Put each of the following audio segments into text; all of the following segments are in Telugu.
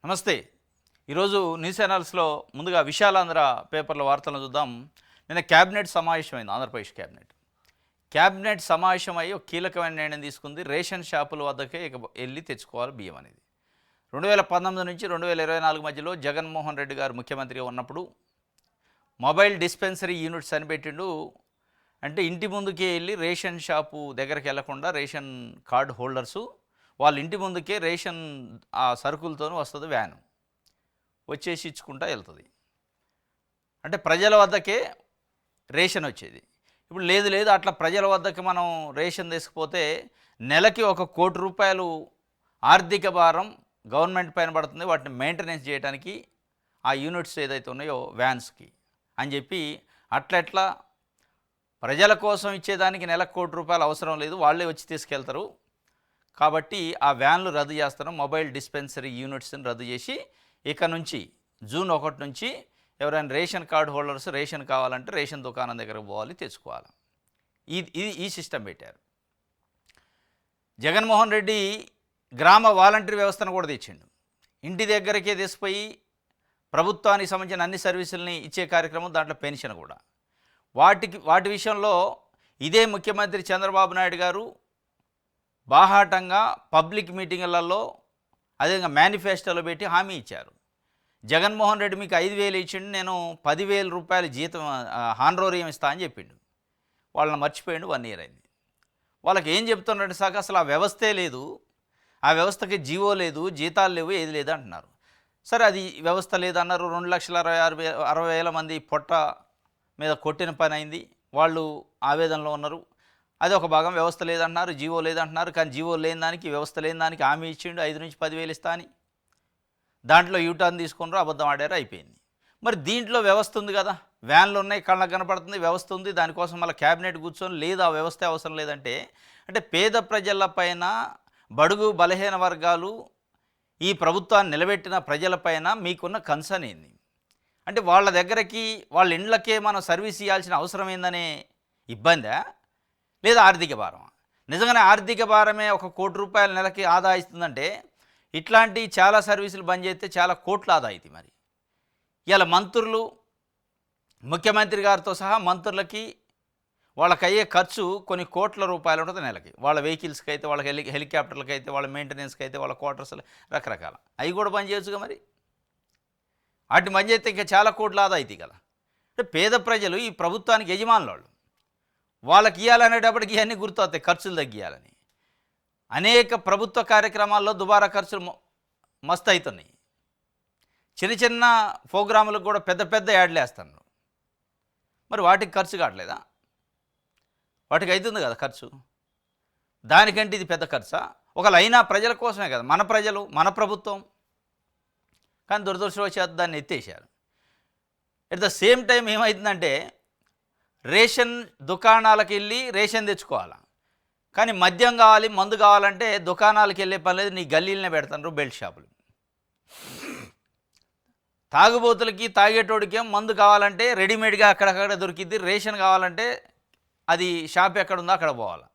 నమస్తే. ఈరోజు న్యూస్ ఛానల్స్లో ముందుగా విశాలాంధ్ర పేపర్ల వార్తలను చూద్దాం. నిన్న క్యాబినెట్ సమావేశమైంది. ఆంధ్రప్రదేశ్ క్యాబినెట్ సమావేశమై ఒక కీలకమైన నిర్ణయం తీసుకుంది. రేషన్ షాపుల వద్దకే ఇక వెళ్ళి తెచ్చుకోవాలి బియ్యం అనేది. 2019 నుంచి 2024 మధ్యలో జగన్మోహన్ రెడ్డి గారు ముఖ్యమంత్రిగా ఉన్నప్పుడు మొబైల్ డిస్పెన్సరీ యూనిట్స్ అని పెట్టిండు. అంటే ఇంటి ముందుకే వెళ్ళి రేషన్ షాపు దగ్గరికి వెళ్లకుండా రేషన్ కార్డు హోల్డర్సు వాళ్ళ ఇంటి ముందుకే రేషన్ ఆ సరుకులతోనూ వస్తుంది వ్యాను, వచ్చేసి ఇచ్చుకుంటా వెళ్తుంది. అంటే ప్రజల వద్దకే రేషన్ వచ్చేది. ఇప్పుడు లేదు అట్లా ప్రజల వద్దకు మనం రేషన్ తీసుకుపోతే నెలకి ₹1 కోటి ఆర్థిక భారం గవర్నమెంట్ పైన పడుతుంది. వాటిని మెయింటెనెన్స్ చేయడానికి ఆ యూనిట్స్ ఏదైతే ఉన్నాయో వ్యాన్స్కి అని చెప్పి అట్లా ప్రజల కోసం ఇచ్చేదానికి నెలకు ₹1 కోటి అవసరం లేదు, వాళ్ళే వచ్చి తీసుకెళ్తారు. కాబట్టి ఆ వ్యాన్లు రద్దు చేస్తాను. మొబైల్ డిస్పెన్సరీ యూనిట్స్ని రద్దు చేసి ఇక నుంచి జూన్ 1 నుంచి ఎవరైనా రేషన్ కార్డు హోల్డర్స్ రేషన్ కావాలంటే రేషన్ దుకాణం దగ్గరకు పోవాలి, తెచ్చుకోవాలి. ఈ సిస్టమ్ పెట్టారు. జగన్మోహన్ రెడ్డి గ్రామ వాలంటీర్ వ్యవస్థను కూడా తెచ్చిండు. ఇంటి దగ్గరికే తీసుకుపోయి ప్రభుత్వానికి సంబంధించిన అన్ని సర్వీసుల్ని ఇచ్చే కార్యక్రమం, దాంట్లో పెన్షన్ కూడా. వాటి విషయంలో ఇదే ముఖ్యమంత్రి చంద్రబాబు నాయుడు గారు బాహాటంగా పబ్లిక్ మీటింగులలో అదేవిధంగా మేనిఫెస్టోలో పెట్టి హామీ ఇచ్చారు. జగన్మోహన్ రెడ్డి మీకు 5,000 ఇచ్చిండు, నేను ₹10,000 జీతం హానరోరియం ఇస్తా అని చెప్పిండు. వాళ్ళని మర్చిపోయిండు. 1 ఇయర్ అయింది. వాళ్ళకి ఏం చెప్తున్నారంటే సాక అసలు ఆ వ్యవస్థే లేదు, ఆ వ్యవస్థకి జీవో లేదు, జీతాలు లేవు, ఏది లేదు అంటున్నారు. సరే, అది వ్యవస్థ లేదన్నారు. 2,60,000 మంది పొట్ట మీద కొట్టిన పని అయింది. వాళ్ళు ఆవేదనలో ఉన్నారు. అది ఒక భాగం. వ్యవస్థ లేదంటున్నారు, జీవో లేదంటున్నారు. కానీ జీవో లేని దానికి, వ్యవస్థ లేని దానికి హామీ ఇచ్చిండు 5 నుంచి 10,000 ఇస్తా అని. దాంట్లో యూటర్న్ తీసుకున్నారు, అబద్ధం ఆడారు, అయిపోయింది. మరి దీంట్లో వ్యవస్థ ఉంది కదా, వ్యాన్లు ఉన్నాయి, కళ్ళకు కనపడుతుంది, వ్యవస్థ ఉంది. దానికోసం మళ్ళీ క్యాబినెట్ కూర్చొని లేదు, ఆ వ్యవస్థ అవసరం లేదంటే, అంటే పేద ప్రజలపైన, బడుగు బలహీన వర్గాలు, ఈ ప్రభుత్వాన్ని నిలబెట్టిన ప్రజలపైన మీకున్న కన్సర్న్ ఏంది? అంటే వాళ్ళ దగ్గరికి, వాళ్ళ ఇండ్లకే మనం సర్వీస్ ఇవ్వాల్సిన అవసరం ఏందనే ఇబ్బందా, లేదా ఆర్థిక భారమా? నిజంగానే ఆర్థిక భారమే ₹1 కోటి నెలకి ఆదా ఇస్తుందంటే ఇట్లాంటి చాలా సర్వీసులు బంద్ చేస్తే చాలా కోట్ల ఆదా అవుతాయి. మరి ఇలా మంత్రులు, ముఖ్యమంత్రి గారితో సహా మంత్రులకి వాళ్ళకి అయ్యే ఖర్చు కొన్ని కోట్ల రూపాయలు ఉంటుంది నెలకి. వాళ్ళ వెహికల్స్కి అయితే, వాళ్ళ హెలికాప్టర్లకి అయితే, వాళ్ళ మెయింటెనెన్స్కి అయితే, వాళ్ళ క్వార్టర్స్లు రకరకాల అవి కూడా బంద్ చేయొచ్చుగా. మరి వాటిని బంద్ చేస్తే ఇంకా చాలా కోట్ల ఆదా అవుతాయి కదా. అంటే పేద ప్రజలు ఈ ప్రభుత్వానికి యజమానులు, వాళ్ళకి ఇవ్వాలనేటప్పటికి ఇవన్నీ గుర్తొస్తాయి, ఖర్చులు తగ్గియాలని. అనేక ప్రభుత్వ కార్యక్రమాల్లో దుబారా ఖర్చులు మస్తు అవుతున్నాయి. చిన్న ప్రోగ్రాములకు కూడా పెద్ద యాడ్లు వేస్తున్నారు. మరి వాటికి ఖర్చు కావట్లేదా? వాటికి అవుతుంది కదా ఖర్చు. దానికంటే ఇది పెద్ద ఖర్చా? ఒకవేళ అయినా ప్రజల కోసమే కదా, మన ప్రజలు, మన ప్రభుత్వం. కానీ దురదృష్టవశాత్తు దాన్ని ఎత్తేసారు. ఎట్ ద సేమ్ టైం ఏమవుతుందంటే, రేషన్ దుకాణాలకు వెళ్ళి రేషన్ తెచ్చుకోవాలి. కానీ మద్యం కావాలి, మందు కావాలంటే దుకాణాలకు వెళ్ళే పని లేదు, నీ గల్లీలనే పెడతారు బెల్ట్ షాపులు. తాగుబోతులకి, తాగేటోడికేం మందు కావాలంటే రెడీమేడ్గా అక్కడక్కడ దొరికిద్ది. రేషన్ కావాలంటే అది షాప్ ఎక్కడుందో అక్కడ పోవాలి.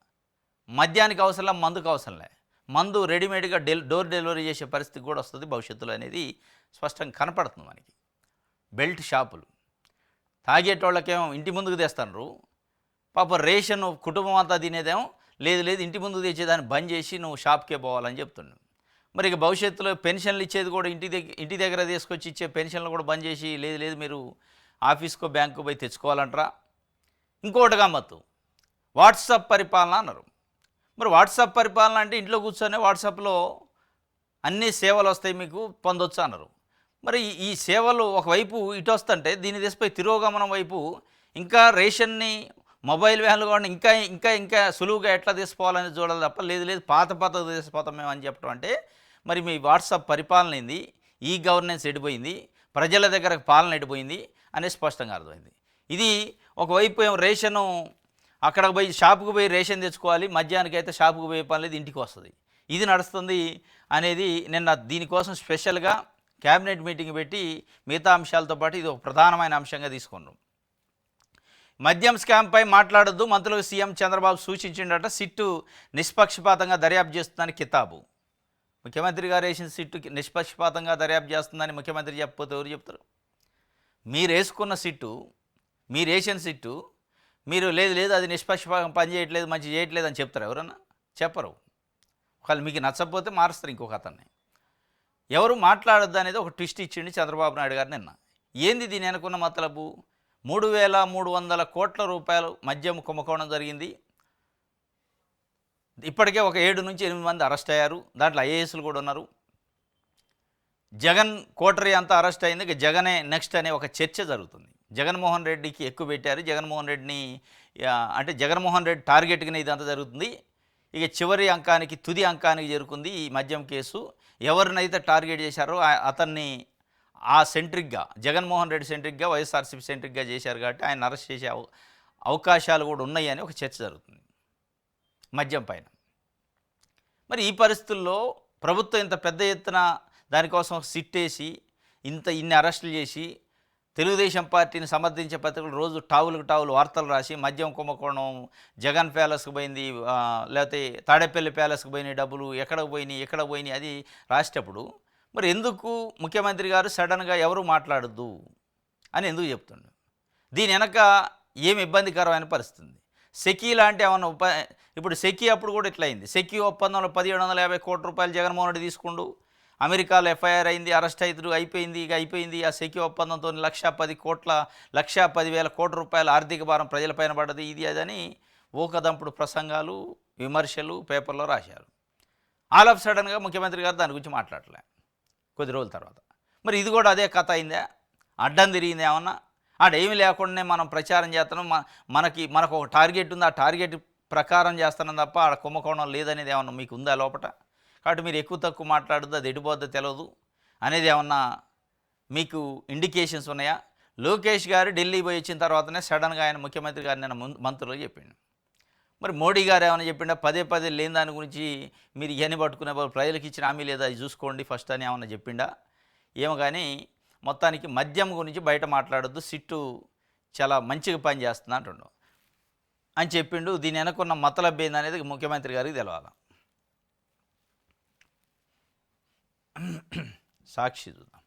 మద్యానికి అవసరంలే, మందుకు అవసరంలే. మందు రెడీమేడ్గా డోర్ డెలివరీ చేసే పరిస్థితి కూడా వస్తుంది భవిష్యత్తులో అనేది స్పష్టంగా కనపడుతుంది మనకి. బెల్ట్ షాపులు తాగేటోళ్ళకేమో ఇంటి ముందుకు తెస్తారు. పాప రేషన్ కుటుంబం అంతా తినేదేమో లేదు ఇంటి ముందుకు తెచ్చేదాన్ని బంద్ చేసి నువ్వు షాప్కే పోవాలని చెప్తున్నావు. మరి ఇక భవిష్యత్తులో పెన్షన్లు ఇచ్చేది కూడా ఇంటి దగ్గర తీసుకొచ్చి ఇచ్చే పెన్షన్లు కూడా బంద్ చేసి లేదు మీరు ఆఫీస్కో బ్యాంకు పోయి తెచ్చుకోవాలంటారా. ఇంకోటి గమ్మత్తు, వాట్సాప్ పరిపాలన అన్నారు. మరి వాట్సాప్ పరిపాలన అంటే ఇంట్లో కూర్చొని వాట్సాప్లో అన్ని సేవలు వస్తాయి, మీకు పొందొచ్చు అన్నారు. మరి ఈ సేవలు ఒకవైపు ఇటు వస్తుంటే దీన్ని తీసిపోయి తిరోగమనం వైపు ఇంకా రేషన్ని, మొబైల్ వ్యాన్లు కూడా ఇంకా సులువుగా ఎట్లా తీసుకోవాలని చూడాలి తప్ప లేదు పాత తీసిపోతాం మేము అని చెప్పడం అంటే, మరి మీ వాట్సాప్ పరిపాలన ఏంది, ఈ గవర్నెన్స్ ఎడిపోయింది, ప్రజల దగ్గరకు పాలన ఎడిపోయింది అనేది స్పష్టంగా అర్థమైంది. ఇది ఒకవైపు ఏమో రేషను అక్కడికి పోయి షాపుకు పోయి రేషన్ తెచ్చుకోవాలి, మధ్యాహ్నానికి అయితే షాపుకు పోయే పని లేదు, ఇంటికి వస్తుంది. ఇది నడుస్తుంది అనేది నిన్న దీనికోసం స్పెషల్గా క్యాబినెట్ మీటింగ్ పెట్టి మిగతా అంశాలతో పాటు ఇది ఒక ప్రధానమైన అంశంగా తీసుకున్నాం. మద్యం స్కామ్పై మాట్లాడొద్దు, మంత్రులకు సీఎం చంద్రబాబు సూచించిండట. సిట్టు నిష్పక్షపాతంగా దర్యాప్తు చేస్తుందని కితాబు. ముఖ్యమంత్రి గారు వేసిన సిట్టుకి నిష్పక్షపాతంగా దర్యాప్తు చేస్తుందని ముఖ్యమంత్రి చెప్పకపోతే ఎవరు చెప్తారు? మీరు వేసుకున్న సిట్టు, మీరు వేసిన సిట్టు, మీరు లేదు లేదు అది నిష్పక్షపాతం పని చేయట్లేదు, మంచి చేయట్లేదు అని చెప్తారు ఎవరన్నా? చెప్పరు. ఒకవేళ మీకు నచ్చకపోతే మారుస్తారు ఇంకొక అతన్ని. ఎవరు మాట్లాడొద్దు అనేది ఒక ట్విస్ట్ ఇచ్చిండి చంద్రబాబు నాయుడు గారు నిన్న. ఏంది దీని వెనుకున్న మతలబు? 3,300 కోట్ల రూపాయలు మద్యం కుంభకోణం జరిగింది. ఇప్పటికే ఒక 7 నుంచి 8 మంది అరెస్ట్ అయ్యారు. దాంట్లో ఐఏఎస్లు కూడా ఉన్నారు. జగన్ కోటరీ అంతా అరెస్ట్ అయింది. ఇక జగనే నెక్స్ట్ అనే ఒక చర్చ జరుగుతుంది. జగన్మోహన్ రెడ్డికి ఎక్కువ పెట్టారు. జగన్మోహన్ రెడ్డిని అంటే జగన్మోహన్ రెడ్డి టార్గెట్గానే ఇదంతా జరుగుతుంది. ఇక చివరి అంకానికి, తుది అంకానికి చేరుకుంది ఈ మద్యం కేసు. ఎవరినైతే టార్గెట్ చేశారో అతన్ని ఆ సెంట్రిక్గా, జగన్మోహన్ రెడ్డి సెంట్రిక్గా, వైఎస్ఆర్సీపీ సెంట్రిక్గా చేశారు కాబట్టి ఆయన అరెస్ట్ చేసే అవకాశాలు కూడా ఉన్నాయని ఒక చర్చ జరుగుతుంది మద్యం పైన. మరి ఈ పరిస్థితుల్లో ప్రభుత్వం ఇంత పెద్ద ఎత్తున దానికోసం సిట్టేసి ఇన్ని అరెస్టులు చేసి తెలుగుదేశం పార్టీని సమర్థించే పత్రికలు రోజు టావులు వార్తలు రాసి మద్యం కుంభకోణం జగన్ ప్యాలెస్కి పోయింది, లేకపోతే తాడేపల్లి ప్యాలెస్కి పోయినాయి డబ్బులు, ఎక్కడ పోయినాయి అది రాసేటప్పుడు మరి ఎందుకు ముఖ్యమంత్రి గారు సడన్గా ఎవరు మాట్లాడద్దు అని ఎందుకు చెప్తుండు? దీని వెనక ఏమి ఇబ్బందికరమైన పరిస్థితి. సెకీ లాంటి ఏమన్నా ఇప్పుడు సెకీ అప్పుడు కూడా ఇట్లా అయింది. సెకీ ఒప్పందంలో 1,750 కోట్ల రూపాయలు జగన్మోహన్ రెడ్డి తీసుకుండు. అమెరికాలో ఎఫ్ఐఆర్ అయింది, అరెస్ట్ అవుతారు, అయిపోయింది. ఆ సెకీ ఒప్పందంతో 1,10,000 కోట్ల రూపాయల ఆర్థిక భారం ప్రజలపైన పడ్డది. ఇది అదని ఊకదంపుడు ప్రసంగాలు, విమర్శలు పేపర్లో రాశారు. ఆల్ ఆఫ్ సడన్గా ముఖ్యమంత్రి గారు దాని గురించి మాట్లాడలే కొద్ది రోజుల తర్వాత. మరి ఇది కూడా అదే కథ అయిందా? అడ్డం తిరిగింది ఏమన్నా? ఏమీ లేకుండానే మనం ప్రచారం చేస్తున్నాం, మనకు ఒక టార్గెట్ ఉంది, ఆ టార్గెట్ ప్రకారం చేస్తున్నాం తప్ప ఆడ కుంభకోణం లేదనేది ఏమన్నా మీకు ఉందా లోపల? కాబట్టి మీరు ఎక్కువ తక్కువ మాట్లాడద్దు, అది ఎడిపోద్దో తెలియదు అనేది ఏమన్నా మీకు ఇండికేషన్స్ ఉన్నాయా? లోకేష్ గారు ఢిల్లీ పోయి వచ్చిన తర్వాతనే సడన్గా ఆయన ముఖ్యమంత్రి గారు నిన్న మంత్రులు చెప్పిండు. మరి మోడీ గారు ఏమైనా చెప్పిండా? పదే లేని దాని గురించి మీరు ఇవన్నీ పట్టుకునే ప్రజలకు ఇచ్చిన హామీ లేదా అది చూసుకోండి ఫస్ట్ అని ఏమన్నా చెప్పిండా? ఏమో కానీ మొత్తానికి మద్యం గురించి బయట మాట్లాడొద్దు, సిట్టు చాలా మంచిగా పని చేస్తుంది అంటుండు అని చెప్పిండు. దీని వెనకున్న మతలబ్ ఏందనేది ముఖ్యమంత్రి గారికి తెలవాలి. సాక్షి చూద్దాం.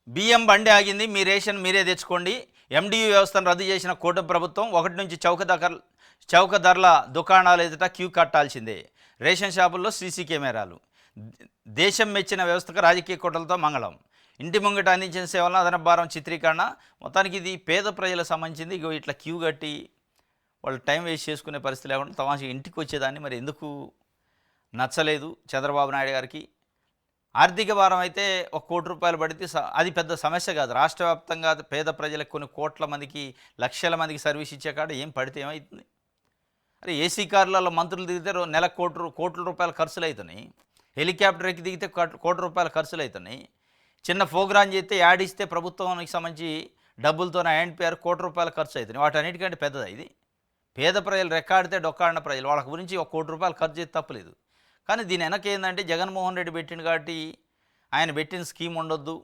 బియ్యం బండి ఆగింది, మీ రేషన్ మీరే తెచ్చుకోండి. ఎండియూ వ్యవస్థను రద్దు చేసిన కూటమి ప్రభుత్వం 1 నుంచి చౌక ధరల దుకాణాలు ఎదుట క్యూ కట్టాల్సిందే. రేషన్ షాపుల్లో సీసీ కెమెరాలు. దేశం మెచ్చిన వ్యవస్థకు రాజకీయ కుట్రలతో మంగళం. ఇంటి ముంగట అందించిన సేవలను అదనపు భారం చిత్రీకరణ. మొత్తానికి ఇది పేద ప్రజలకు సంబంధించింది. ఇట్లా క్యూ కట్టి వాళ్ళు టైం వేస్ట్ చేసుకునే పరిస్థితి లేకుండా తమాషా ఇంటికి వచ్చేదాన్ని మరి ఎందుకు నచ్చలేదు చంద్రబాబు నాయుడు గారికి? ఆర్థిక భారం అయితే 1 కోటి రూపాయలు పడితే అది పెద్ద సమస్య కాదు. రాష్ట్ర వ్యాప్తంగా పేద ప్రజలకు కొన్ని కోట్ల మందికి, లక్షల మందికి సర్వీస్ ఇచ్చే కాడ ఏం పడితే ఏమవుతుంది? అరే ఏసీ కార్లలో మంత్రులు దిగితే నెలకు కోట్ల రూపాయల ఖర్చులు అవుతున్నాయి. హెలికాప్టర్ ఎక్కి దిగితే కోటి రూపాయల ఖర్చులు అవుతున్నాయి. చిన్న ప్రోగ్రాం చేస్తే యాడ్ ఇస్తే ప్రభుత్వానికి సంబంధించి డబ్బులతో ఎన్పిఆర్ కోటి రూపాయల ఖర్చు అవుతున్నాయి. వాటన్నిటికంటే పెద్దదా ఇది? పేద ప్రజలు రెక్కాడితే డొక్కాడిన ప్రజలు, వాళ్ళ గురించి 1 కోటి రూపాయలు ఖర్చు చేస్తే తప్పలేదు. కానీ దీని వెనక ఏంటంటే జగన్మోహన్ రెడ్డి పెట్టిండు కాబట్టి ఆయన పెట్టిన స్కీమ్ ఉండొద్దు,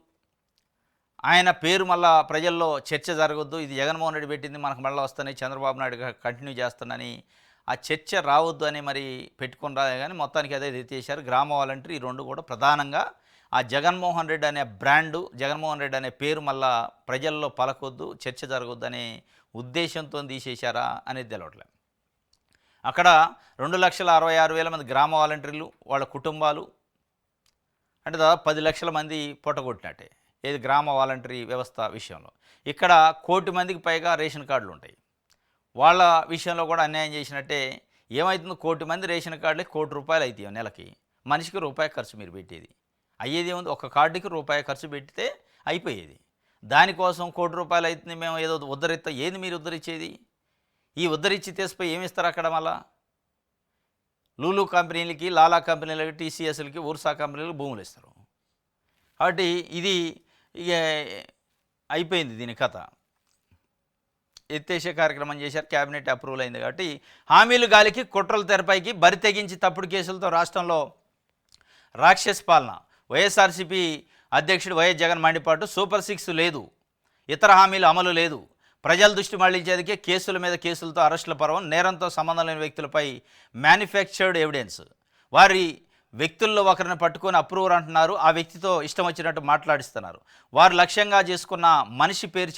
ఆయన పేరు మళ్ళా ప్రజల్లో చర్చ జరగొద్దు, ఇది జగన్మోహన్ రెడ్డి పెట్టింది మనకు మళ్ళీ వస్తాయి, చంద్రబాబు నాయుడు కంటిన్యూ చేస్తానని ఆ చర్చ రావద్దు అని మరి పెట్టుకుని రాలే. కానీ మొత్తానికి అదే చేశారు. గ్రామ వాలంటీర్ ఈ రెండు కూడా ప్రధానంగా ఆ జగన్మోహన్ రెడ్డి అనే బ్రాండు, జగన్మోహన్ రెడ్డి అనే పేరు మళ్ళా ప్రజల్లో పలకొద్దు, చర్చ జరగొద్దు అనే ఉద్దేశంతో తీసేశారా అనేది తెలవట్లేదు. అక్కడ 2,66,600 మంది గ్రామ వాలంటీర్లు, వాళ్ళ కుటుంబాలు, అంటే దాదాపు 10 లక్షల మంది పొట్టగొట్టినట్టే ఏది గ్రామ వాలంటరీ వ్యవస్థ విషయంలో. ఇక్కడ 1 కోటి మందికి పైగా రేషన్ కార్డులు ఉంటాయి. వాళ్ళ విషయంలో కూడా అన్యాయం చేసినట్టే. ఏమవుతుంది? 1 కోటి మంది రేషన్ కార్డులే ₹1 కోటి అవుతాయి నెలకి. మనిషికి రూపాయి ఖర్చు మీరు పెట్టేది. అయ్యేది ఏముంది? ఒక కార్డుకి రూపాయి ఖర్చు పెడితే అయిపోయేది. దానికోసం ₹1 కోటి అవుతుంది మేము ఏదో ఉద్ధరిస్తా. ఏది మీరు ఉద్ధరించేది? ఈ ఉద్ధరించి తీసిపోయి ఏమి ఇస్తారు అక్కడ? మళ్ళా లూలు కంపెనీలకి, లాలా కంపెనీలకి, టీసీఎస్లకి, ఊర్సా కంపెనీలకు భూములు ఇస్తారు. కాబట్టి ఇది ఇక అయిపోయింది దీని కథ. ఎత్తేసే కార్యక్రమం చేశారు, క్యాబినెట్ అప్రూవల్ అయింది. కాబట్టి హామీలు గాలికి కుట్రల తెరపైకి బరి తెగించి తప్పుడు కేసులతో రాష్ట్రంలో రాక్షస్ పాలన. వైఎస్ఆర్సీపీ అధ్యక్షుడు వైఎస్ జగన్ మండిపాటు. సూపర్ 6 లేదు, ఇతర హామీలు అమలు లేదు, ప్రజల దృష్టి మళ్లించేందుకే కేసుల మీద కేసులతో అరెస్టుల పర్వం, నేరంతో సంబంధం లేని వ్యక్తులపై మ్యానుఫ్యాక్చర్డ్ ఎవిడెన్స్. వారి వ్యక్తుల్లో ఒకరిని పట్టుకొని అప్రూవర్ అంటున్నారు, ఆ వ్యక్తితో ఇష్టం వచ్చినట్టు మాట్లాడిస్తున్నారు. వారు లక్ష్యంగా చేసుకున్న మనిషి పేరు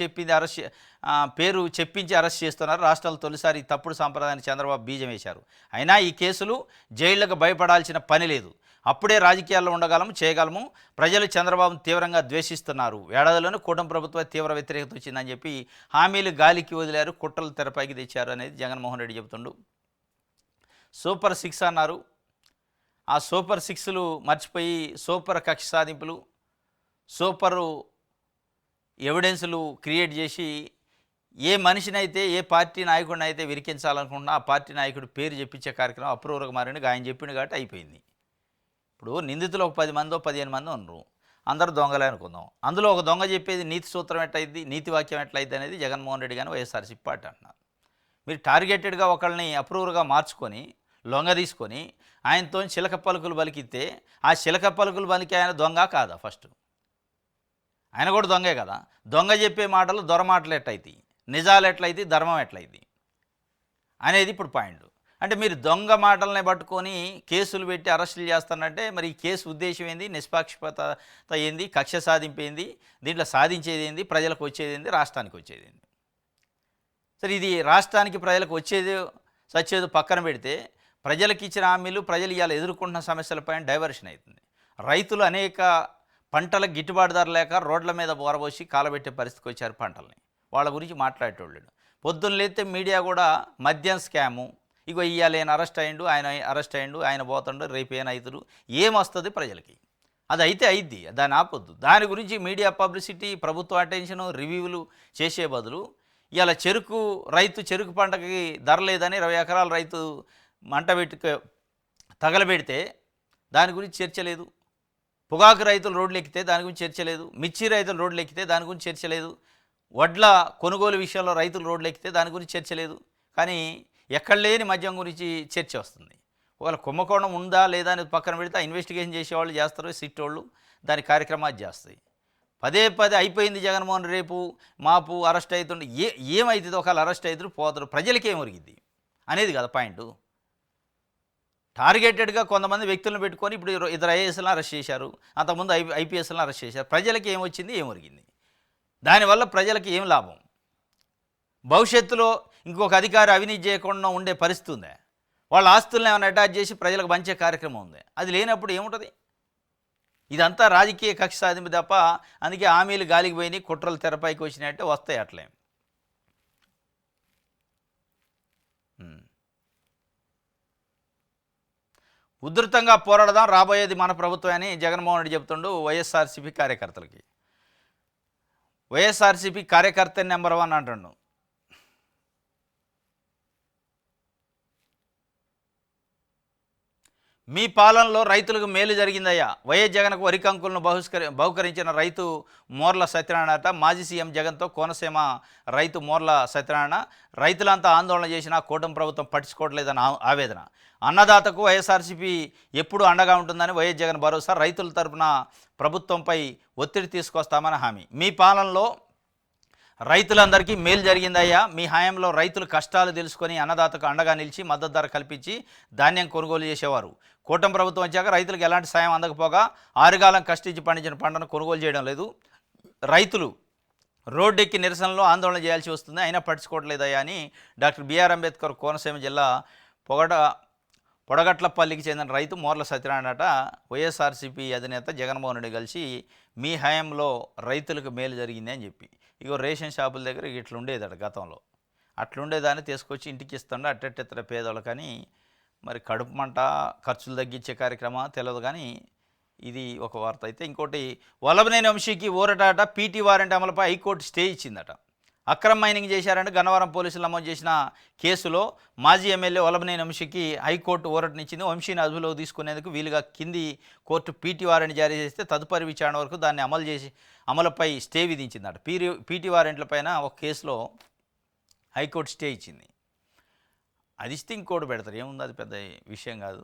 పేరు చెప్పించి అరెస్ట్ చేస్తున్నారు. రాష్ట్రాలు తొలిసారి తప్పుడు సాంప్రదాయాన్ని చంద్రబాబు బీజం వేశారు. అయినా ఈ కేసులు జైళ్లకు భయపడాల్సిన పని లేదు. అప్పుడే రాజకీయాల్లో ఉండగలము, చేయగలము. ప్రజలు చంద్రబాబును తీవ్రంగా ద్వేషిస్తున్నారు. ఏడాదిలోనే కూటమి ప్రభుత్వ తీవ్ర వ్యతిరేకత వచ్చిందని చెప్పి హామీలు గాలికి వదిలారు, కుట్రలు తెరపైకి తెచ్చారు అనేది జగన్మోహన్ రెడ్డి చెబుతుండు. సూపర్ 6 అన్నారు. ఆ సూపర్ 6లు మర్చిపోయి సూపర్ కక్ష సాధింపులు, సూపరు ఎవిడెన్సులు క్రియేట్ చేసి ఏ మనిషినైతే, ఏ పార్టీ నాయకుడిని అయితే విరికించాలనుకుంటున్నా ఆ పార్టీ నాయకుడి పేరు చెప్పించే కార్యక్రమం అప్రూవర్గా మారింది. ఆయన చెప్పిండు కాబట్టి అయిపోయింది. ఇప్పుడు నిందితులు ఒక 10 మందో 15 మంది ఉన్నారు, అందరూ దొంగలే అనుకుందాం. అందులో ఒక దొంగ చెప్పేది నీతి సూత్రం ఎట్లయిద్ది, నీతి వాక్యం ఎట్లయిద్ది అనేది జగన్మోహన్ రెడ్డి కానీ వైఎస్ఆర్సీపీ పార్టీ అంటున్నారు. మీరు టార్గెటెడ్గా ఒకళ్ళని అప్రూవర్గా మార్చుకొని లొంగ తీసుకొని ఆయనతో చిలక పలుకులు పలికితే ఆ చిలక పలుకులు పలికి ఆయన దొంగ కాదా? ఫస్ట్ ఆయన కూడా దొంగే కదా. దొంగ చెప్పే మాటలు దొర మాటలు ఎట్లయితాయి, నిజాలు ఎట్లయితాయి, ధర్మం ఎట్లయితాయి అనేది ఇప్పుడు పాయింట్. అంటే మీరు దొంగ మాటలనే పట్టుకొని కేసులు పెట్టి అరెస్టులు చేస్తానంటే మరి ఈ కేసు ఉద్దేశం ఏంది, నిష్పాక్షపాతత ఏంది, కక్ష సాధింపు ఏంది, దీంట్లో సాధించేది ఏంది, ప్రజలకు వచ్చేది ఏంది, రాష్ట్రానికి వచ్చేది ఏంది? సరే, ఇది రాష్ట్రానికి ప్రజలకు వచ్చేది సచ్చేది పక్కన పెడితే ప్రజలకు ఇచ్చిన హామీలు, ప్రజలు ఇవాళ ఎదుర్కొంటున్న సమస్యలపైన డైవర్షన్ అవుతుంది. రైతులు అనేక పంటలకు గిట్టుబాటు ధర లేక రోడ్ల మీద బోరబోసి కాలబెట్టే పరిస్థితికి వచ్చారు పంటల్ని. వాళ్ళ గురించి మాట్లాడేటోళ్ళు పొద్దున్న లేస్తే మీడియా కూడా మద్యం స్కాము, ఇగో ఇవాళ ఆయన అరెస్ట్ అయ్యిండు, ఆయన అరెస్ట్ అయ్యిండు, ఆయన పోతుండు, రేపు ఏం అవుతారు, ఏమొస్తుంది ప్రజలకి? అది అయితే అయిద్ది, దాన్ని ఆపొద్దు. దాని గురించి మీడియా పబ్లిసిటీ, ప్రభుత్వ అటెన్షను, రివ్యూలు చేసే బదులు ఇవాళ చెరుకు పంటకి ధర లేదని 20 ఎకరాల రైతు మంట తగలబెడితే దాని గురించి చర్చ లేదు. పొగాకు రైతులు రోడ్లు ఎక్కితే దాని గురించి చర్చ లేదు. మిర్చి రైతులు రోడ్లు ఎక్కితే దాని గురించి చర్చ లేదు. వడ్ల కొనుగోలు విషయంలో రైతులు రోడ్లు ఎక్కితే దాని గురించి చర్చ లేదు. కానీ ఎక్కడ లేని మద్యం గురించి చర్చ వస్తుంది. ఒకవేళ కుంభకోణం ఉందా లేదా అనేది పక్కన పెడితే ఇన్వెస్టిగేషన్ చేసేవాళ్ళు చేస్తారు, సిట్ వాళ్ళు దాని కార్యక్రమాలు చేస్తాయి. పదే అయిపోయింది జగన్మోహన్, రేపు మాపు అరెస్ట్ అవుతుండే ఏమవుతుంది? ఒకవేళ అరెస్ట్ అవుతారు, పోతారు, ప్రజలకి ఏం ఒరిగిద్ది అనేది కదా పాయింట్. టార్గెటెడ్గా కొంతమంది వ్యక్తులను పెట్టుకొని ఇప్పుడు 2 ఐఏఎస్లను అరెస్ట్ చేశారు, అంతకుముందు ఐపీఎస్లను అరెస్ట్ చేశారు. ప్రజలకి ఏమొచ్చింది, ఏం ఒరిగింది? దానివల్ల ప్రజలకి ఏం లాభం? భవిష్యత్తులో ఇంకొక అధికారి అవినీతి చేయకుండా ఉండే పరిస్థితి ఉందా? వాళ్ళ ఆస్తులను ఏమైనా అటాచ్ చేసి ప్రజలకు పంచే కార్యక్రమం ఉంది? అది లేనప్పుడు ఏముంటుంది? ఇదంతా రాజకీయ కక్ష సాధింపు తప్ప. అందుకే హామీలు గాలికి పోయినాయి, కుట్రలు తెరపైకి వచ్చినాయంటే వస్తాయి అట్లే. ఉధృతంగా పోరాడదాం, రాబోయేది మన ప్రభుత్వం అని జగన్మోహన్ రెడ్డి చెబుతుండు వైఎస్ఆర్సీపీ కార్యకర్తలకి. వైఎస్ఆర్సీపీ కార్యకర్త నెంబర్ 1 అంటుండు. మీ పాలనలో రైతులకు మేలు జరిగిందయ్యా. వైఎస్ జగన్కు వరి కంకులను బహుకరించిన రైతు మోర్ల సత్యనారాయణ. మాజీ సీఎం జగన్తో కోనసీమ రైతు మోర్ల సత్యనారాయణ. రైతులంతా ఆందోళన చేసినా కూటమి ప్రభుత్వం పట్టించుకోవట్లేదని ఆవేదన. అన్నదాతకు వైఎస్ఆర్సీపీ ఎప్పుడు అండగా ఉంటుందని వైఎస్ జగన్ భరోసా. రైతుల తరపున ప్రభుత్వంపై ఒత్తిడి తీసుకొస్తామని హామీ. మీ పాలనలో రైతులందరికీ మేలు జరిగిందయ్యా. మీ హయాంలో రైతులు కష్టాలు తెలుసుకొని అన్నదాతకు అండగా నిలిచి మద్దతు ధర కల్పించి ధాన్యం కొనుగోలు చేసేవారు. కూటమి ప్రభుత్వం వచ్చాక రైతులకు ఎలాంటి సాయం అందకపోగా ఆరుగాలం కష్టించి పండించిన పంటను కొనుగోలు చేయడం లేదు. రైతులు రోడ్డెక్కి నిరసనలో ఆందోళన చేయాల్సి వస్తుంది, అయినా పట్టించుకోవట్లేదయ్యా అని డాక్టర్ బిఆర్ అంబేద్కర్ కోనసీమ జిల్లా పొడగట్లపల్లికి చెందిన రైతు మోర్ల సత్యనారాయణట వైఎస్ఆర్సీపీ అధినేత జగన్మోహన్ రెడ్డి కలిసి మీ హయాంలో రైతులకు మేలు జరిగింది అని చెప్పి, ఇగో రేషన్ షాపుల దగ్గర ఇట్లుండేదట గతంలో, అట్లుండేదాన్ని తీసుకొచ్చి ఇంటికి ఇస్తుండే అట్టెట్టెత్తర పేదోళ్ళు. కానీ మరి కడుపు మంట, ఖర్చులు తగ్గించే కార్యక్రమం తెలియదు. కానీ ఇది ఒక వార్త అయితే. ఇంకోటి, వల్లభనేని వంశీకి ఊరటాట. పీటీ వారెంట్ అమలుపై హైకోర్టు స్టే ఇచ్చిందట. అక్రమ మైనింగ్ చేశారంటే గన్నవరం పోలీసులు నమోదు చేసిన కేసులో మాజీ ఎమ్మెల్యే వల్లభనేని వంశీకి హైకోర్టు ఊరటనిచ్చింది. వంశీని అదుపులోకి తీసుకునేందుకు వీలుగా కింది కోర్టు పీటీ వారెంట్ జారీ చేస్తే తదుపరి విచారణ వరకు దాన్ని అమలుపై స్టే విధించిందట. పీటీ వారెంట్లపైన ఒక కేసులో హైకోర్టు స్టే ఇచ్చింది. అది ఇస్తే ఇంకోటి పెడతారు, ఏముంది, అది పెద్ద విషయం కాదు.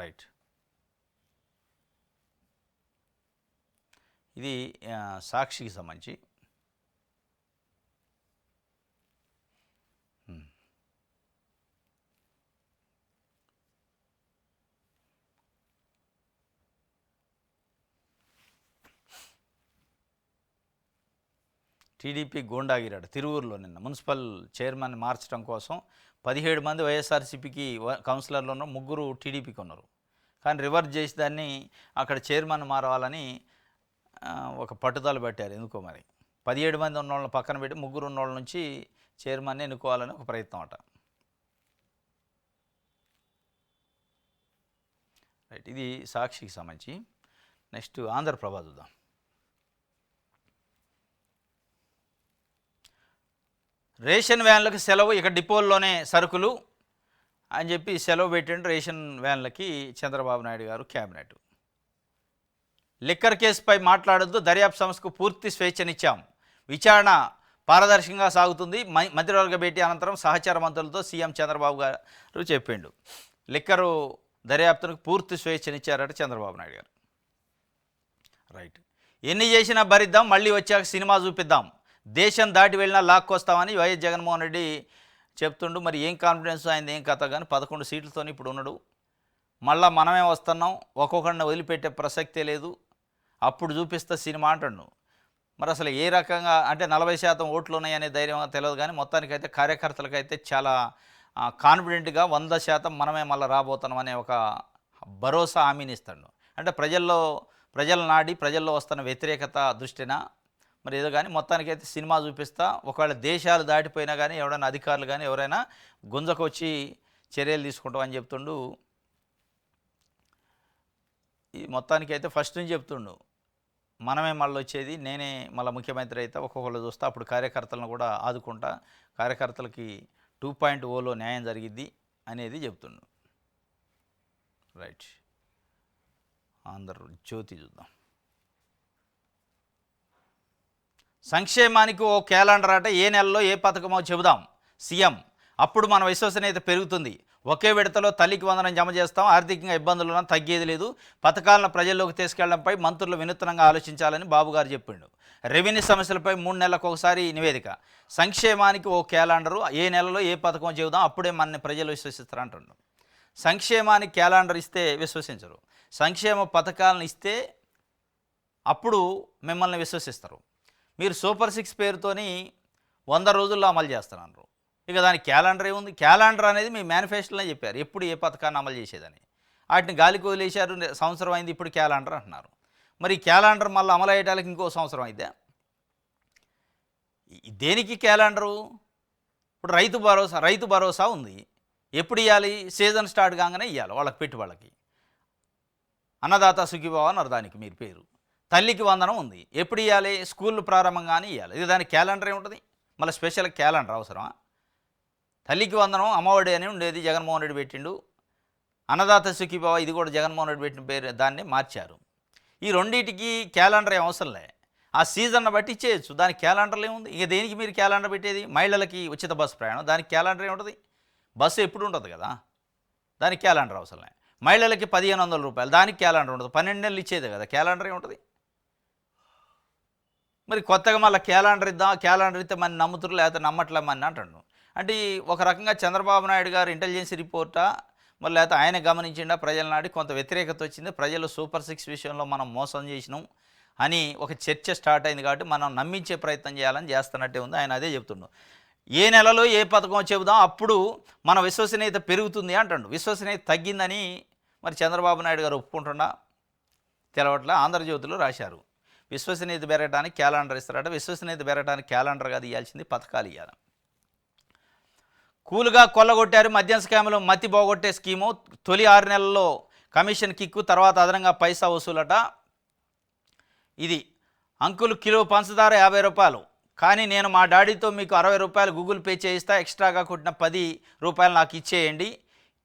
రైట్, ఇది సాక్షికి సంబంధించి. టీడీపీ గూండాగిరాడు తిరువూరులో నిన్న మున్సిపల్ చైర్మన్ మార్చడం కోసం 17 మంది వైఎస్ఆర్సీపీకి కౌన్సిలర్లు ఉన్నారు, 3 టీడీపీకి ఉన్నారు. కానీ రివర్స్ చేసి దాన్ని అక్కడ చైర్మన్ మారవాలని ఒక పట్టుదల పెట్టారు. ఎందుకో మరి 17 మంది ఉన్నోళ్ళని పక్కన పెట్టి 3 ఉన్నోళ్ళ నుంచి చైర్మన్ని ఎన్నుకోవాలని ఒక ప్రయత్నం అట. రైట్, ఇది సాక్షికి సంబంధించి. నెక్స్ట్ ఆంధ్రప్రభ చూద్దాం. రేషన్ వ్యాన్లకు సెలవు, ఇక డిపోల్లోనే సరుకులు అని చెప్పి సెలవు పెట్టిండు రేషన్ వ్యాన్లకి చంద్రబాబు నాయుడు గారు క్యాబినెట్. లిక్కర్ కేసుపై మాట్లాడొద్దు, దర్యాప్తు సంస్థకు పూర్తి స్వేచ్ఛనిచ్చాం, విచారణ పారదర్శకంగా సాగుతుంది. మంత్రివర్గ భేటీ అనంతరం సహచార మంత్రులతో సీఎం చంద్రబాబు గారు చెప్పిండు. లిక్కరు దర్యాప్తునికి పూర్తి స్వేచ్ఛనిచ్చారట చంద్రబాబు నాయుడు గారు. రైట్, ఎన్ని చేసినా భరిద్దాం, మళ్ళీ వచ్చాక సినిమా చూపిద్దాం, దేశం దాటి వెళ్ళినా లాక్కొస్తామని వైఎస్ జగన్మోహన్ రెడ్డి చెప్తుండు. మరి ఏం కాన్ఫిడెన్స్ అయింది ఏం కథ, కానీ 11 సీట్లతో ఇప్పుడు ఉన్నాడు. మళ్ళీ మనమే వస్తున్నాం, ఒక్కొక్కడిని వదిలిపెట్టే ప్రసక్తే లేదు, అప్పుడు చూపిస్తా సినిమా అంటున్నాడు. మరి అసలు ఏ రకంగా అంటే 40% ఓట్లు ఉన్నాయనే ధైర్యంగా తెలియదు, కానీ మొత్తానికైతే కార్యకర్తలకైతే చాలా కాన్ఫిడెంట్గా 100% మనమే మళ్ళీ రాబోతున్నాం అనే ఒక భరోసా హామీని ఇస్తాడు. అంటే ప్రజల నాడి ప్రజల్లో వస్తున్న వ్యతిరేకత దృష్టిన మరి ఏదో కానీ మొత్తానికైతే సినిమా చూపిస్తా, ఒకవేళ దేశాలు దాటిపోయినా కానీ ఎవరైనా అధికారులు కానీ ఎవరైనా గుంజకొచ్చి చర్యలు తీసుకుంటామని చెప్తుండు. ఈ మొత్తానికైతే ఫస్ట్ నుంచి చెప్తుండు, మనమే మళ్ళీ వచ్చేది, నేనే మళ్ళీ ముఖ్యమంత్రి అయితే ఒక్కొక్కళ్ళు చూస్తా, అప్పుడు కార్యకర్తలను కూడా ఆదుకుంటా, కార్యకర్తలకి 2.0లో న్యాయం జరిగిద్ది అనేది చెప్తుండు. రైట్, ఆంధ్రజ్యోతి చూద్దాం. సంక్షేమానికి ఓ క్యాలెండర్ అట, ఏ నెలలో ఏ పథకమో చెబుదాం సీఎం, అప్పుడు మన విశ్వసనీయత పెరుగుతుంది. ఒకే విడతలో తల్లికి వందనం జమ చేస్తాం, ఆర్థికంగా ఇబ్బందులను తగ్గేది లేదు, పథకాలను ప్రజల్లోకి తీసుకెళ్లడంపై మంత్రులు వినూత్నంగా ఆలోచించాలని బాబు గారు చెప్పిండు. రెవెన్యూ సమస్యలపై 3 నెలలకు ఒకసారి నివేదిక, సంక్షేమానికి ఓ క్యాలెండరు, ఏ నెలలో ఏ పథకం చెబుదాం, అప్పుడే మన ప్రజలు విశ్వసిస్తారంటున్నాడు. సంక్షేమానికి క్యాలెండర్ ఇస్తే విశ్వసించరు, సంక్షేమ పథకాలను ఇస్తే అప్పుడు మిమ్మల్ని విశ్వసిస్తారు. మీరు సూపర్ 6 పేరుతోని 100 రోజుల్లో అమలు చేస్తున్నారు, ఇక దానికి క్యాలెండర్ ఏముంది? క్యాలెండర్ అనేది మీ మేనిఫెస్టోలోనే చెప్పారు ఎప్పుడు ఏ పథకాన్ని అమలు చేసేదని, వాటిని గాలికి వదిలేశారు. సంవత్సరం అయింది, ఇప్పుడు క్యాలెండర్ అంటున్నారు. మరి క్యాలెండర్ మళ్ళీ అమలు అయ్యడానికి ఇంకో సంవత్సరం అయితే దేనికి క్యాలెండరు? ఇప్పుడు రైతు భరోసా ఉంది, ఎప్పుడు ఇవ్వాలి? సీజన్ స్టార్ట్ కాగానే ఇవ్వాలి వాళ్ళకి, పెట్టుబడులకి. అన్నదాత సుఖీభవ అన్నారు దానికి మీరు పేరు. తల్లికి వందనం ఉంది, ఎప్పుడు ఇవ్వాలి? స్కూళ్ళు ప్రారంభంగానే ఇవ్వాలి. ఇది దానికి క్యాలెండర్ ఏముంటుంది? మళ్ళీ స్పెషల్ క్యాలెండర్ అవసరమా? తల్లికి వందనం అమ్మఒడి అని ఉండేది, జగన్మోహన్ రెడ్డి పెట్టిండు. అన్నదాత సుఖీభవ ఇది కూడా జగన్మోహన్ రెడ్డి పెట్టిన పేరు, దాన్ని మార్చారు. ఈ రెండింటికి క్యాలెండర్ ఏం అవసరం లే, ఆ సీజన్ను బట్టి ఇచ్చేయచ్చు, దానికి క్యాలెండర్లు ఏముంది? ఇక దేనికి మీరు క్యాలెండర్ పెట్టేది? మహిళలకి ఉచిత బస్సు ప్రయాణం, దానికి క్యాలెండర్ ఏముంటుంది? బస్సు ఎప్పుడు ఉంటుంది కదా, దానికి క్యాలెండర్ అవసరం లే. మహిళలకి 1500 రూపాయలు, దానికి క్యాలెండర్ ఉండదు, 12 నెలలు ఇచ్చేది కదా, క్యాలెండర్ ఏముంటుంది? మరి కొత్తగా మళ్ళీ క్యాలెండర్ ఇద్దాం, క్యాలెండర్ ఇస్తే మన నమ్ముతురు లేకపోతే నమ్మట్లేమని అంటాడు. అంటే ఒక రకంగా చంద్రబాబు నాయుడు గారు ఇంటెలిజెన్స్ రిపోర్టా మరి లేకపోతే ఆయన గమనించిండా ప్రజల నాడి కొంత వ్యతిరేకత వచ్చింది, ప్రజలు సూపర్ 6 విషయంలో మనం మోసం చేసినాం అని ఒక చర్చ స్టార్ట్ అయింది. కాబట్టి మనం నమ్మించే ప్రయత్నం చేయాలని చేస్తున్నట్టే ఉంది. ఆయన అదే చెప్తుండు, ఏ నెలలో ఏ పథకం చెబుదాం అప్పుడు మన విశ్వసనీయత పెరుగుతుంది అంటాడు. విశ్వసనీయత తగ్గిందని మరి చంద్రబాబు నాయుడు గారు ఒప్పుకుంటున్నా తెలవట్లా. ఆంధ్రజ్యోతిలో రాశారు, విశ్వసనీయత పెరగడానికి క్యాలెండర్ ఇస్తారట. విశ్వసనీయత పెరగడానికి క్యాలెండర్ కాదు ఇవ్వాల్సింది, పథకాలు ఇవ్వాలి. కూలుగా కొల్లగొట్టారు, మద్యం స్కామ్లో మతి పోగొట్టే స్కీము, తొలి 6 నెలల్లో కమిషన్ కిక్కు, తర్వాత అదనంగా పైసా వసూలట. ఇది అంకుల్ కిలో పంచదార 50 రూపాయలు, కానీ నేను మా డాడీతో మీకు 60 రూపాయలు గూగుల్ పే చేయిస్తా, ఎక్స్ట్రాగా కొట్టిన 10 రూపాయలు నాకు ఇచ్చేయండి.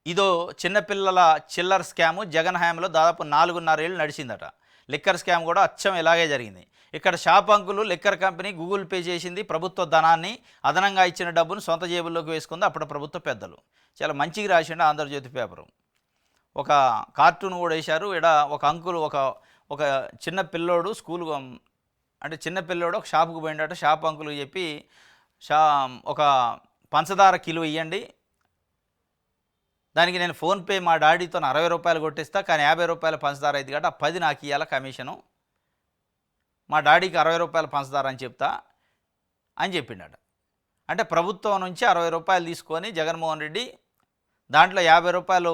ఇదో చిన్నపిల్లల చిల్లర్ స్కాము, జగన్ హయాంలో దాదాపు 4.5 ఏళ్ళు నడిచిందట. లిక్కర్ స్కామ్ కూడా అచ్చం ఇలాగే జరిగింది. ఇక్కడ shop uncle liquor company Google pay చేసింది, ప్రభుత్వ ధనాన్ని అదనంగా ఇచ్చిన డబ్బును సొంత జేబుల్లోకి వేసుకుంది అప్పుడు ప్రభుత్వ పెద్దలు. చాలా మంచిగా రాసిండు ఆంధ్రజ్యోతి పేపరు. ఒక కార్టూన్ కూడా వేశారు. ఇక్కడ ఒక అంకులు ఒక చిన్న పిల్లోడు స్కూల్ అంటే చిన్న పిల్లోడు ఒక షాపుకు పోయిండట. షాప్ అంకులు చెప్పి ఒక పంచదార కిలో ఇవ్వండి, దానికి నేను ఫోన్పే మా డాడీతో 60 రూపాయలు కొట్టిస్తా, కానీ 50 రూపాయల పంచదార అయితే కాబట్టి ఆ 10 నాకు ఇవ్వాలి కమిషను, మా డాడీకి 60 రూపాయల పంచదార అని చెప్తా, అని చెప్పిండట. అంటే ప్రభుత్వం నుంచి 60 రూపాయలు తీసుకొని జగన్మోహన్ రెడ్డి దాంట్లో 50 రూపాయలు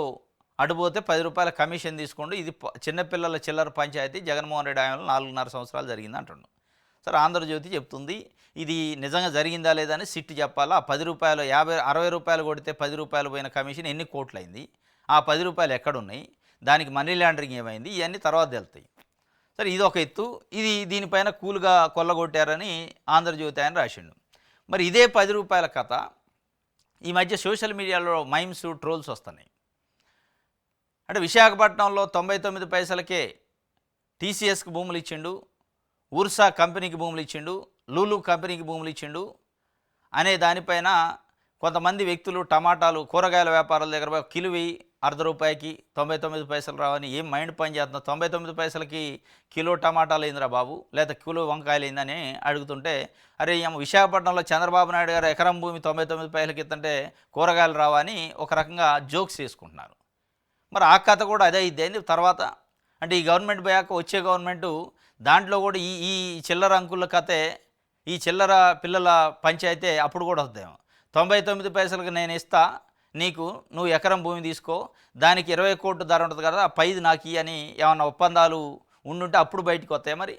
అడుపోతే 10 రూపాయల కమిషన్ తీసుకోండు. ఇది చిన్నపిల్లల చిల్లర పంచాయతీ జగన్మోహన్ రెడ్డి హయాంలో 4.5 సంవత్సరాలు జరిగింది అంటుండు. సరే ఆంధ్రజ్యోతి చెప్తుంది ఇది నిజంగా జరిగిందా లేదా అని సిట్ చెప్పాలా. 10 రూపాయలు 60 రూపాయలు కొడితే 10 రూపాయలు పోయిన కమిషన్ ఎన్ని కోట్లయింది, ఆ 10 రూపాయలు ఎక్కడున్నాయి, దానికి మనీ లాండరింగ్ ఏమైంది, ఇవన్నీ తర్వాత తెలుస్తాయి. సరే ఇది ఒక ఎత్తు. ఇది దీనిపైన కూల్గా కొల్లగొట్టారని ఆంధ్రజ్యోతి ఆయన రాసిండు. మరి ఇదే 10 రూపాయల కథ ఈ మధ్య సోషల్ మీడియాలో మైమ్స్ ట్రోల్స్ వస్తున్నాయి. అంటే విశాఖపట్నంలో 99 పైసలకే టీసీఎస్కి భూములు ఇచ్చిండు, ఊర్సా కంపెనీకి భూములు ఇచ్చిండు, లూలు కంపెనీకి భూములు ఇచ్చిండు అనే దానిపైన కొంతమంది వ్యక్తులు టమాటాలు కూరగాయల వ్యాపారాల దగ్గర కిలోవి ₹1.5 99 పైసలు రావని ఏం మైండ్ పని చేస్తున్నా, 99 పైసలకి కిలో టమాటాలు అయిందిరా బాబు, లేదా కిలో వంకాయలు అయిందని అడుగుతుంటే, అరే ఏమో విశాఖపట్నంలో చంద్రబాబు నాయుడు గారు ఎకరం భూమి 99 పైసలకి ఇస్తుంటే కూరగాయలు రావా అని ఒక రకంగా జోక్స్ చేసుకుంటున్నారు. మరి ఆ కథ కూడా అదే ఇద్దేంది తర్వాత. అంటే ఈ గవర్నమెంట్ పోయాక వచ్చే గవర్నమెంటు దాంట్లో కూడా ఈ ఈ చిల్లర అంకుల కథే, ఈ చిల్లర పిల్లల పంచాయితే అప్పుడు కూడా వద్దేమో. 99 పైసలకు నేను ఇస్తా నీకు, నువ్వు ఎకరం భూమి తీసుకో, దానికి 20 కోట్లు ధర ఉంటుంది కదా, ఆ 5 నాకు అని ఏమన్నా ఒప్పందాలు ఉండుంటే అప్పుడు బయటకు వస్తాయి. మరి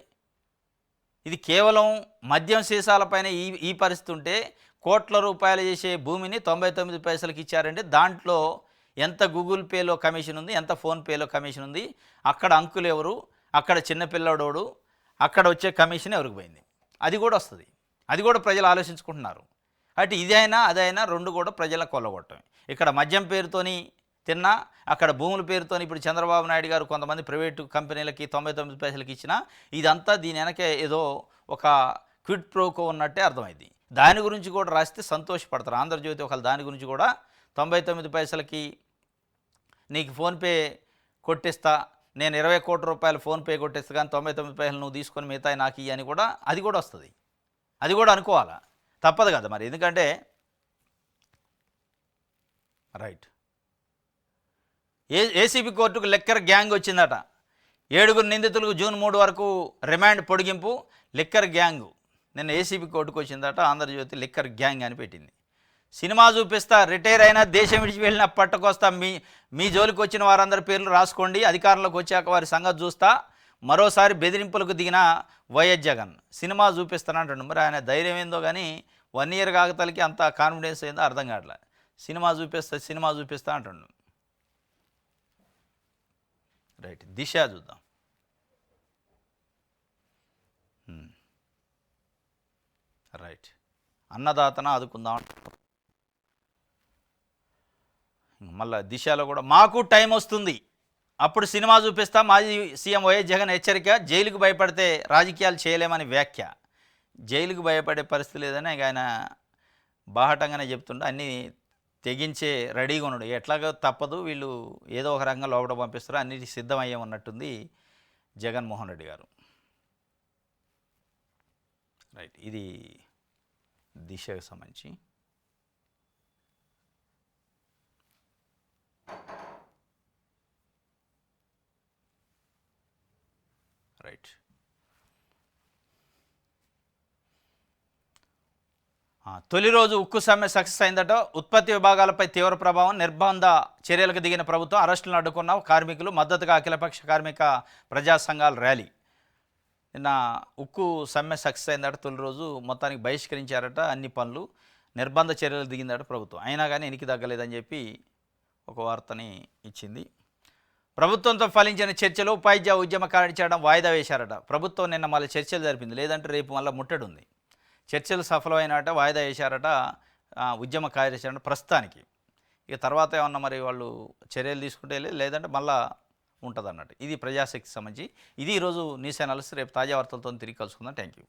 ఇది కేవలం మద్యం సీసాలపైన ఈ పరిస్థితి ఉంటే కోట్ల రూపాయలు చేసే భూమిని 99 పైసలకి ఇచ్చారంటే దాంట్లో ఎంత గూగుల్ పేలో కమిషన్ ఉంది, ఎంత ఫోన్పేలో కమిషన్ ఉంది, అక్కడ అంకులు ఎవరు, అక్కడ చిన్నపిల్లడోడు, అక్కడ వచ్చే కమిషన్ ఎవరికి పోయింది, అది కూడా వస్తుంది. అది కూడా ప్రజలు ఆలోచించుకుంటున్నారు. అంటే ఇదైనా అదైనా రెండు కూడా ప్రజలకు కొల్లగొట్టం. ఇక్కడ మద్యం పేరుతోని తిన్నా, అక్కడ భూముల పేరుతోని ఇప్పుడు చంద్రబాబు నాయుడు గారు కొంతమంది ప్రైవేటు కంపెనీలకి 99 పైసలకి ఇచ్చినా ఇదంతా దీని వెనకే ఏదో ఒక క్విడ్ ప్రోకో ఉన్నట్టే అర్థమైంది. దాని గురించి కూడా రాస్తే సంతోషపడతారు. ఆంధ్రజ్యోతి ఒకళ్ళు దాని గురించి కూడా 99 పైసలకి నీకు ఫోన్పే కొట్టిస్తా, నేను 20 కోట్ల రూపాయలు ఫోన్పే కొట్టిస్తా కానీ 99 పైసలు నువ్వు తీసుకొని మిగతా నాకు ఇవి అని కూడా అది కూడా వస్తుంది. అది కూడా అనుకోవాలా, తప్పదు కదా మరి. ఎందుకంటే రైట్ ఏసీబీ కోర్టుకు లిక్కర్ గ్యాంగ్ వచ్చిందట. 7 నిందితులకు జూన్ 3 వరకు రిమాండ్ పొడిగింపు. లిక్కర్ గ్యాంగు నిన్న ఏసీబీ కోర్టుకు వచ్చిందట. ఆంధ్రజ్యోతి లిక్కర్ గ్యాంగ్ అని పెట్టింది. సినిమా చూపిస్తా, రిటైర్ అయినా దేశం విడిచి వెళ్ళిన పట్టుకొస్తా, మీ జోలికి వచ్చిన వారందరి పేర్లు రాసుకోండి, అధికారంలోకి వచ్చాక వారి సంగతి చూస్తా, మరోసారి బెదిరింపులకు దిగిన వైఎస్ జగన్. సినిమా చూపిస్తానంటాడు. మరి ఆయన ధైర్యం ఏందో కానీ 1 ఇయర్ కాగతలకి అంత కాన్ఫిడెన్స్ ఏందో అర్థం కావట్లే. సినిమా చూపిస్తా అంటుండు. రైట్, దిశ చూద్దాం. రైట్, అన్నదాతన ఆదుకుందాం. మళ్ళీ దిశలో కూడా మాకు టైం వస్తుంది, అప్పుడు సినిమా చూపిస్తా. మాజీ సీఎం వైఎస్ జగన్ హెచ్చరిక. జైలుకు భయపడితే రాజకీయాలు చేయలేమని వ్యాఖ్య. జైలుకు భయపడే పరిస్థితి లేదని ఆయన బాహటంగానే చెప్తుండే. అన్నీ తెగించే రెడీగా ఉన్నాడు. ఎట్లాగో తప్పదు, వీళ్ళు ఏదో ఒక రకంగా లోపల పంపిస్తారు, అన్నిటికీ సిద్ధమయ్యామన్నట్టుంది జగన్మోహన్ రెడ్డి గారు. రైట్, ఇది దిశకు సంబంధించి. రైట్, తొలి రోజు ఉక్కు సమ్మె సక్సెస్ అయిందట. ఉత్పత్తి విభాగాలపై తీవ్ర ప్రభావం, నిర్బంధ చర్యలకు దిగిన ప్రభుత్వం, అరెస్టులను అడ్డుకున్న కార్మికులు, మద్దతుగా అఖిలపక్ష కార్మిక ప్రజా సంఘాల ర్యాలీ. నిన్న ఉక్కు సమ్మె సక్సెస్ అయిందట. తొలి రోజు మొత్తానికి బహిష్కరించారట అన్ని పనులు, నిర్బంధ చర్యలు దిగిందట ప్రభుత్వం. అయినా కానీ ఎనికి తగ్గలేదని చెప్పి ఒక వార్తని ఇచ్చింది. ప్రభుత్వంతో ఫలించిన చర్చలు ఉపాధ్యాయ ఉద్యమకారుని చేయడం వాయిదా వేశారట. ప్రభుత్వం నిన్న మళ్ళీ చర్చలు జరిపింది, లేదంటే రేపు మళ్ళీ ముట్టడి ఉంది. చర్చలు సఫలమైనట, వాయిదా వేశారట ఉద్యమ కార్యాచరణ ప్రస్తుతానికి. ఇక తర్వాత ఏమన్నా మరి వాళ్ళు చర్యలు తీసుకుంటే లేదంటే మళ్ళా ఉంటుంది అన్నట్టు. ఇది ప్రజాశక్తి సంబంధించి. ఇది ఈరోజు న్యూస్ అనాలిసిస్. రేపు తాజా వార్తలతో తిరిగి కలుసుకుందాం. Thank you.